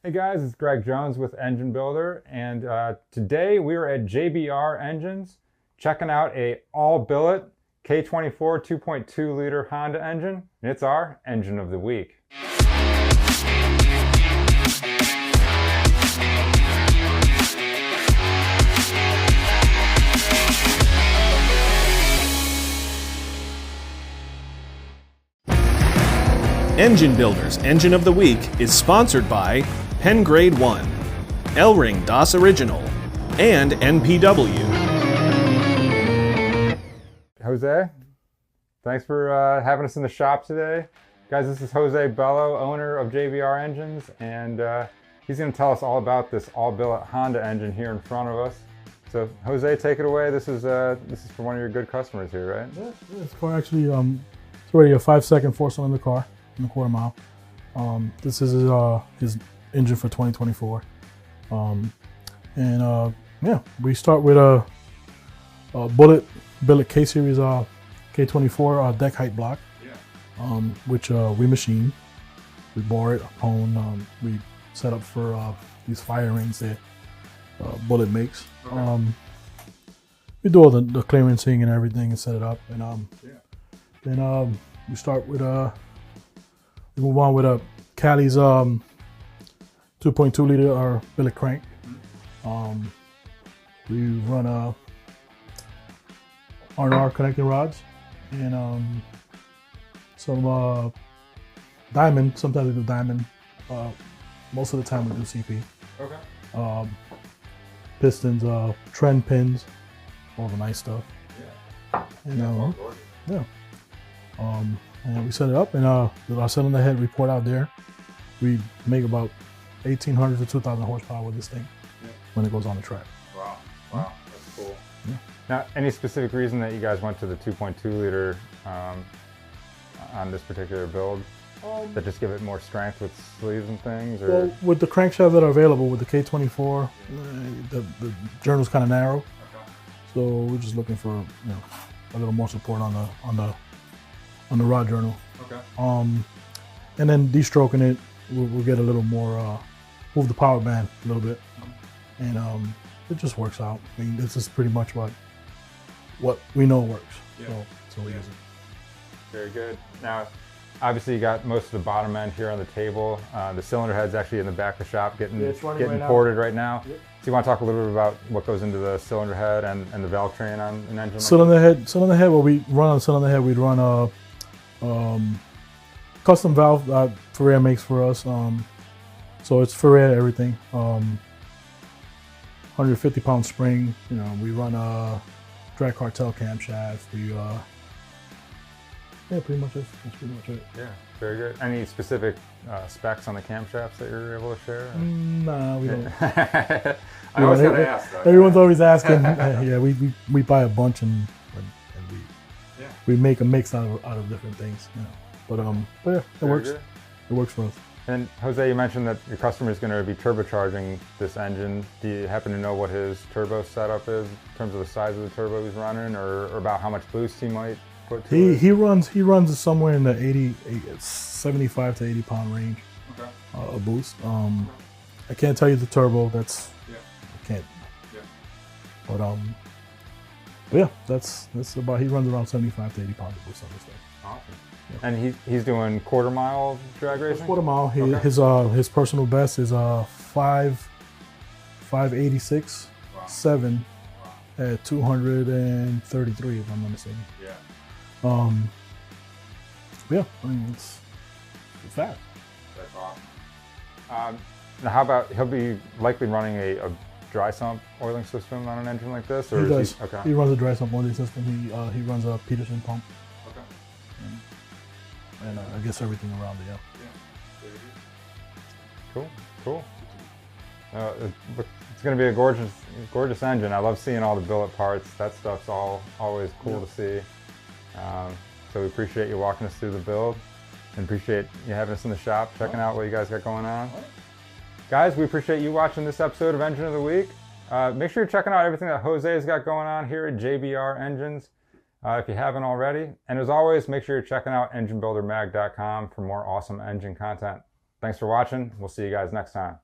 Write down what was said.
Hey guys, it's Greg Jones with Engine Builder, and today we are at JBR Engines checking out a all-billet K24 2.2 liter Honda engine, and it's our engine of the week. Engine Builder's Engine of the Week is sponsored by Pen Grade 1, L-Ring DOS Original, and NPW. Jose, thanks for having us in the shop today. Guys, this is Jose Bello, owner of JBR Engines, and he's going to tell us all about this all-billet Honda engine here in front of us. So, Jose, take it away. This is for one of your good customers here, right? Yeah, this car actually, it's already a 5-second 4-cylinder car in a quarter mile. This is his engine for 2024. Yeah, we start with a billet K-Series K24 deck height block, which we machine. We bore it, hone, we set up for these fire rings that Bullet makes. Okay. We do all the clearancing and everything and set it up, and then we start with we move on with a Cali's 2.2 liter billet crank. We run R&R connecting rods and some diamond. Sometimes we do diamond. Most of the time we do CP. Okay. Pistons, trend pins, all the nice stuff. Yeah. And and we set it up, and with our cylinder head report out there, we make about 1,800 to 2,000 horsepower with this thing when it goes on the track. Wow, wow, that's cool. Yeah. Now, any specific reason that you guys went to the 2.2 liter on this particular build? That just give it more strength with sleeves and things? Or? Well, with the crankshafts that are available with the K24, the journal's kind of narrow, so we're just looking for a little more support on the rod journal. Okay. And then de-stroking it, we'll get a little more, move the power band a little bit, and it just works out. I mean, this is pretty much what we know works. Yeah. So we use it. Very good. Now, obviously you got most of the bottom end here on the table. The cylinder head's actually in the back of the shop getting ported right now. Yep. So you want to talk a little bit about what goes into the cylinder head and the valve train on an engine? Cylinder head, what we run on the cylinder head, we'd run a custom valve that Ferrer makes for us. So it's Ferrer everything. 150-pound spring. We run a drag cartel camshaft. Yeah, pretty much it. That's pretty much it. Yeah, very good. Any specific specs on the camshafts that you're able to share? Nah, we don't. I always gotta ask, though. Everyone's always asking. Yeah, we buy a bunch and we make a mix out of different things. But yeah, it works. Good. It works for us. And Jose, you mentioned that your customer is going to be turbocharging this engine. Do you happen to know what his turbo setup is in terms of the size of the turbo he's running, or about how much boost he might put to it? He runs somewhere in the 75 to 80 pound range. Okay. A boost. I can't tell you the turbo. I can't. Yeah. But yeah, that's about. He runs around 75 to 80 pounds of boost on this thing. Awesome. Yeah. And he's doing quarter mile drag racing? Quarter mile. His personal best is 586 7 at 233, if I'm not mistaken. Yeah. Yeah, I mean it's fast. That's awesome. Now, how about he'll be likely running a dry sump oiling system on an engine like this, or he does? Okay. He runs a dry sump oiling system. He runs a Peterson pump. Okay. And I guess everything around it. Yeah. Cool. It's going to be a gorgeous engine. I love seeing all the billet parts. That stuff's always cool to see. So we appreciate you walking us through the build, and appreciate you having us in the shop, checking out what you guys got going on. Guys, we appreciate you watching this episode of Engine of the Week. Make sure you're checking out everything that Jose's got going on here at JBR Engines. if you haven't already. And as always, make sure you're checking out enginebuildermag.com for more awesome engine content. Thanks for watching. We'll see you guys next time.